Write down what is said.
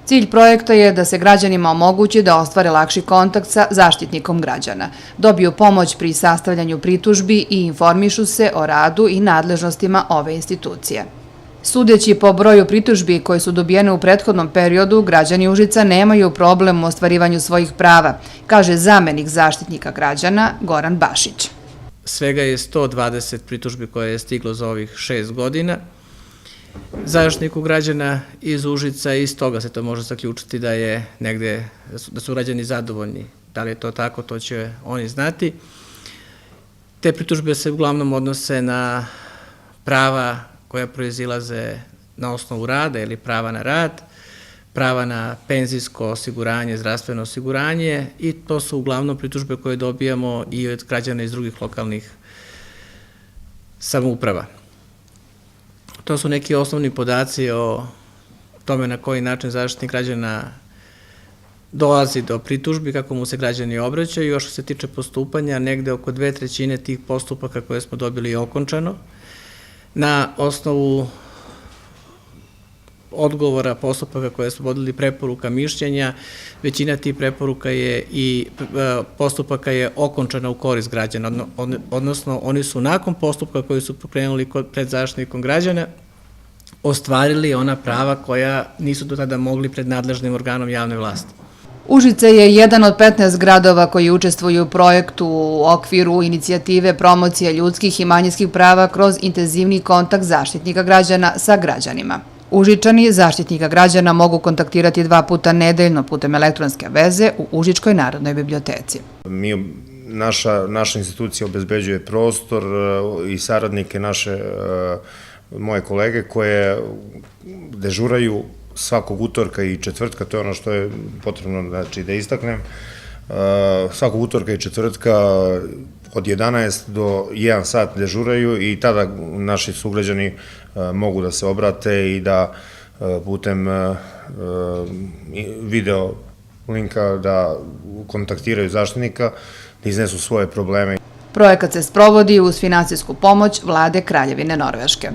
Cilj projekta je da se građanima omogući da ostvare lakši kontakt sa zaštitnikom građana, dobiju pomoć pri sastavljanju pritužbi i informišu se o radu i nadležnostima ove institucije. Sudeći po broju pritužbi koje su dobijene u prethodnom periodu, građani Užica nemaju problem u ostvarivanju svojih prava, kaže zamenik zaštitnika građana Goran Bašić. Svega je 120 pritužbi koje je stiglo za ovih 6 godina. Zaštitniku građana iz Užica i iz toga se to može zaključiti da su građani zadovoljni. Da li je to tako, to će oni znati. Te pritužbe se uglavnom odnose na prava koja proizilaze na osnovu rada ili prava na rad, prava na penzijsko osiguranje, zdravstveno osiguranje i to su uglavnom pritužbe koje dobijamo i od građana iz drugih lokalnih samouprava. To su neki osnovni podaci o tome na koji način Zaštitnik građana dolazi do pritužbi, kako mu se građani obraćaju. Još što se tiče postupanja, negde oko 2/3 tih postupaka koje smo dobili je okončano. Na osnovu odgovora postupaka koje smo vodili, preporuka, mišljenja, većina tih preporuka i postupaka je okončana u korist građana, odnosno oni su nakon postupka koji su pokrenuli pred Zaštitnikom građana ostvarili ona prava koja nisu do tada mogli pred nadležnim organom javne vlasti. Užice je jedan od 15 gradova koji učestvuju u projektu u okviru inicijative promocije ljudskih i manjinskih prava kroz intenzivni kontakt Zaštitnika građana sa građanima. Užičani Zaštitnika građana mogu kontaktirati 2 puta nedeljno putem elektronske veze u Užičkoj narodnoj biblioteci. Naša institucija obezbeđuje prostor i saradnike moje kolege koje dežuraju svakog utorka i četvrtka, to je ono što je potrebno da istaknem. Svakog utorka i četvrtka od 11 do 1 sat dežuraju i tada naši sugrađani mogu da se obrate i da putem video linka da kontaktiraju zaštitnika, da iznesu svoje probleme. Projekat se sprovodi uz finansijsku pomoć Vlade Kraljevine Norveške.